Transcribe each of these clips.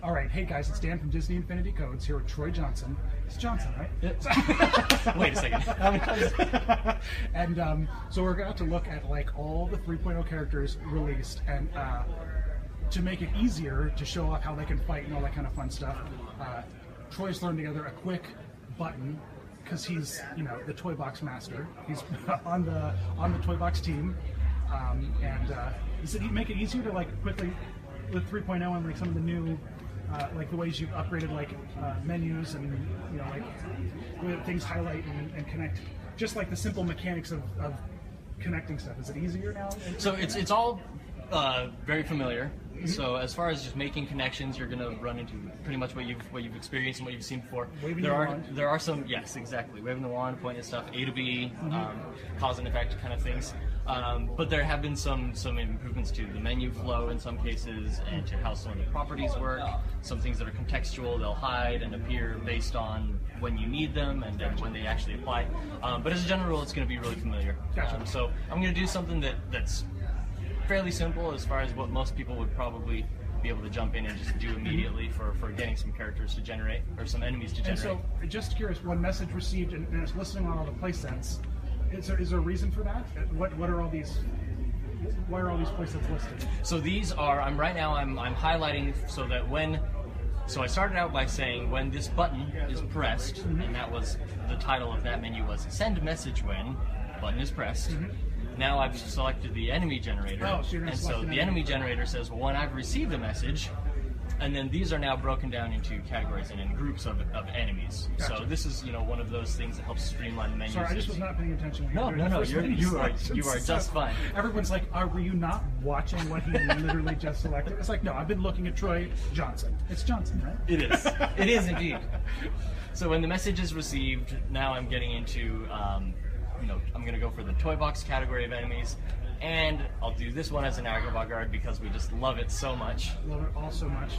All right, hey guys, it's Dan from Disney Infinity Codes here with Troy Johnson. It's Johnson, right? Wait a second. And so we're going to have to look at like all the 3.0 characters released, and to make it easier to show off how they can fight and all that kind of fun stuff, Troy's thrown together a quick button because he's, you know, the Toy Box master. He's on the Toy Box team, and he said he'd make it easier to like quickly with 3.0 and like some of the new. Like the ways you've upgraded like menus and, you know, like the way that things highlight and connect, just like the simple mechanics of connecting stuff. Is it easier now? So it's all very familiar. Mm-hmm. So as far as just making connections, you're gonna run into pretty much what you've experienced and what you've seen before. Waving there are some, yes, exactly, waving the wand, pointing at stuff, A to B, cause and effect kind of things. But there have been some improvements to the menu flow in some cases, and to how some of the properties work. Some things that are contextual, they'll hide and appear based on when you need them and then when they actually apply. But as a general rule, it's going to be really familiar. Gotcha. So I'm going to do something that's fairly simple as far as what most people would probably be able to jump in and just do immediately for getting some characters to generate, or some enemies to generate. And so, just curious, when message received and it's listening on all the playsets, is there a reason for that? What are all these? Why are all these playsets listed? So these are, I'm highlighting so that so I started out by saying when this button is pressed, and that was the title of that menu was send message when button is pressed. Now I've selected the enemy generator, and so the enemy generator says, well, when I've received a message, and then these are now broken down into categories and in groups of enemies. Gotcha. So this is, you know, one of those things that helps streamline the menus. Sorry, I just was not paying attention. No, you are just fine. Everyone's like, were you not watching what he literally just selected? It's like, no, I've been looking at Troy Johnson. It's Johnson, right? It is. It is indeed. So when the message is received, now I'm getting into, you know, I'm going to go for the Toy Box category of enemies. And I'll do this one as an Agrabah guard because we just love it so much. Love it all so much.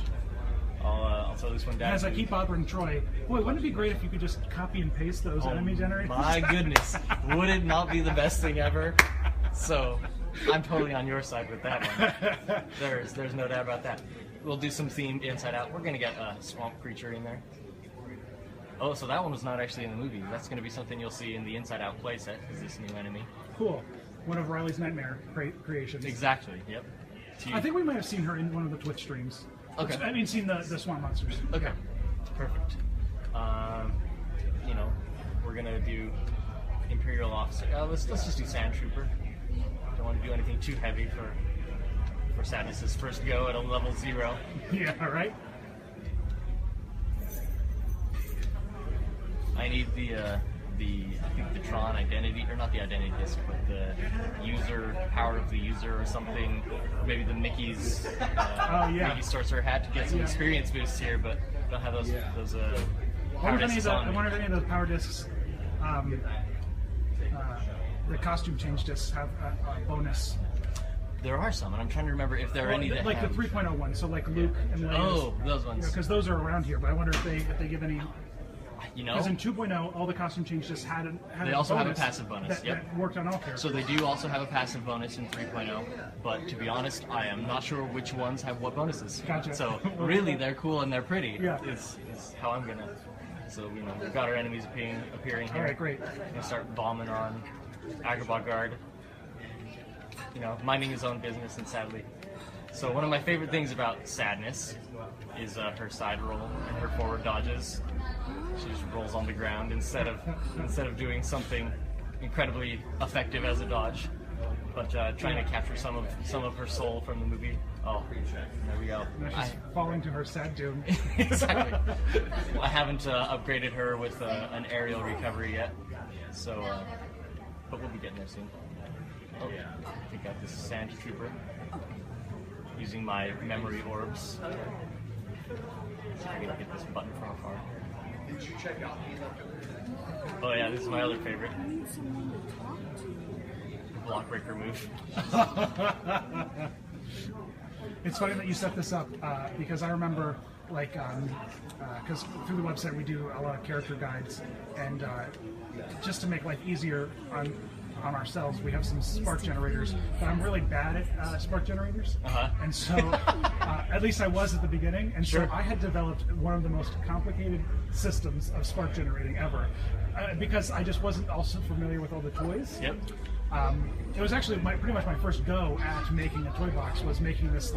I'll throw this one down. And as I keep bothering Troy, boy, wouldn't it be great if you could just copy and paste those enemy generators? My goodness, would it not be the best thing ever? So, I'm totally on your side with that one. There's no doubt about that. We'll do some themed Inside Out. We're gonna get a swamp creature in there. Oh, so that one was not actually in the movie. That's gonna be something you'll see in the Inside Out playset. Is this new enemy? Cool. One of Riley's nightmare creations. Exactly. Yep. I think we might have seen her in one of the Twitch streams. Okay. I mean, seen the swamp monsters. Okay. Perfect. You know, we're gonna do Imperial Officer. Let's just do Sand Trooper. Don't want to do anything too heavy for Sadness's first go at a level 0. Yeah. Right. I need I think the Tron identity, or not the identity disc, but the user, power of the user or something. Maybe the Mickey's Mickey Sorcerer hat to get some experience boosts here, but don't have those power discs on. I wonder if any of those power discs, the costume change discs have a bonus. There are some, and I'm trying to remember if there are any that like have... the 3.0 ones, so like Luke and Leia. Oh, those ones. Because those are around here, but I wonder if they give any... You know, because in 2.0, all the costume change just had they also have a passive bonus. That worked on all characters. So they do also have a passive bonus in 3.0, but to be honest, I am not sure which ones have what bonuses. Gotcha. So really, they're cool and they're pretty. Yeah. Is how I'm gonna. So you know, we've got our enemies appearing here. All right, great. Gonna start bombing on Agrabah guard. You know, minding his own business, and sadly. So one of my favorite things about Sadness is her side roll and her forward dodges. She just rolls on the ground instead of doing something incredibly effective as a dodge, but trying to capture some of her soul from the movie. Oh, there we go. Now she's falling to her sad doom. Exactly. I haven't upgraded her with an aerial recovery yet, so but we'll be getting there soon. Oh, I think I got this Sand Trooper using my memory orbs. See if I can hit this button from afar. Oh yeah, this is my other favorite. Block breaker move. It's funny that you set this up because I remember, like, because through the website we do a lot of character guides, and just to make life easier on on ourselves, we have some spark generators, but I'm really bad at spark generators. And so, at least I was at the beginning, and Sure. so I had developed one of the most complicated systems of spark generating ever, because I just wasn't also familiar with all the toys. Yep. It was actually pretty much my first go at making a toy box, was making this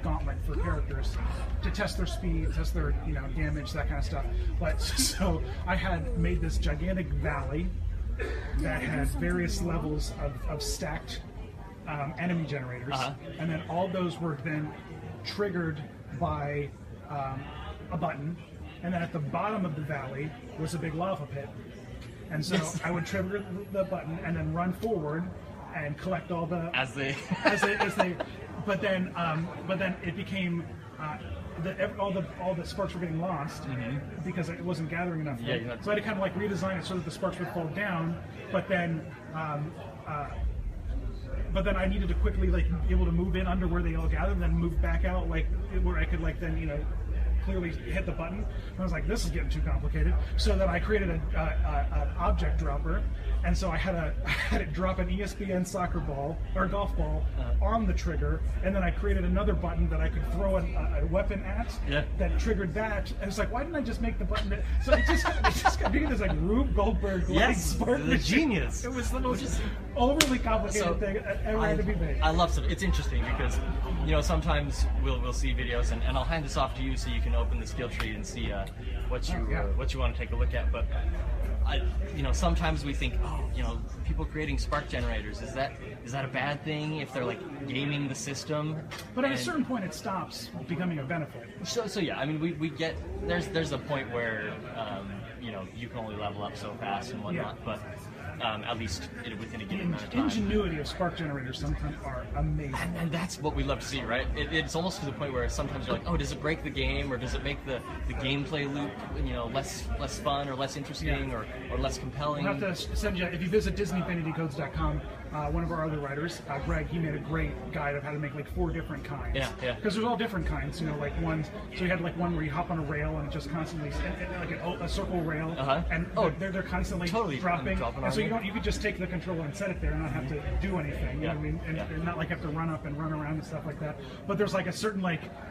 gauntlet for characters to test their speed, test their damage, that kind of stuff. But so I had made this gigantic valley that had various levels of stacked enemy generators, and then all those were then triggered by a button, and then at the bottom of the valley was a big lava pit. And so I would trigger the button and then run forward and collect all the As they but then it became all the sparks were getting lost because it wasn't gathering enough. Yeah, you had to- so I had to kind of like redesign it so that the sparks would fall down, but then I needed to quickly like be able to move in under where they all gathered and then move back out like where I could like then clearly hit the button. And I was like, this is getting too complicated. So then I created an object dropper, and so I had it drop an ESPN soccer ball or golf ball on the trigger, and then I created another button that I could throw a weapon at that triggered that. And it's like, why didn't I just make the button that? So it just got being this like Rube Goldberg like spark the genius. It was the most overly complicated thing ever had to be made. I love it. It's interesting because sometimes we'll see videos, and I'll hand this off to you so you can open the skill tree and see what you want to take a look at. But sometimes we think, people creating spark generators, is that a bad thing if they're like gaming the system? But at a certain point, it stops becoming a benefit. So yeah, I mean, we get there's a point where you can only level up so fast and whatnot, but at least within a given amount of time. Ingenuity of spark generators sometimes are amazing. And that's what we love to see, right? It's almost to the point where sometimes you're like, oh, does it break the game, or does it make the gameplay loop less fun or less interesting or less compelling? We'll have to send you, if you visit DisneyFinityCodes.com, one of our other writers, Greg, he made a great guide of how to make like 4 different kinds. Yeah. Because there's all different kinds, like ones. So you had like one where you hop on a rail and it just constantly, like a circle rail, and they're constantly totally dropping. And so armor. you could just take the controller and set it there and not have to do anything. You know what I mean? And not like have to run up and run around and stuff like that. But there's like a certain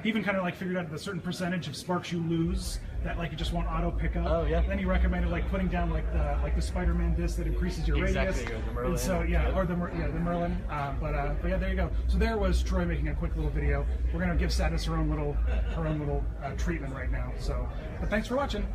he even kind of like figured out the certain percentage of sparks you lose that like you just won't auto pick up. Oh yeah. Then he recommended like putting down like the Spider-Man disc that increases your radius. Or the Merlin. And so or the Merlin. But yeah, there you go. So there was Troy making a quick little video. We're gonna give Sadness her own little treatment right now. So, but thanks for watching.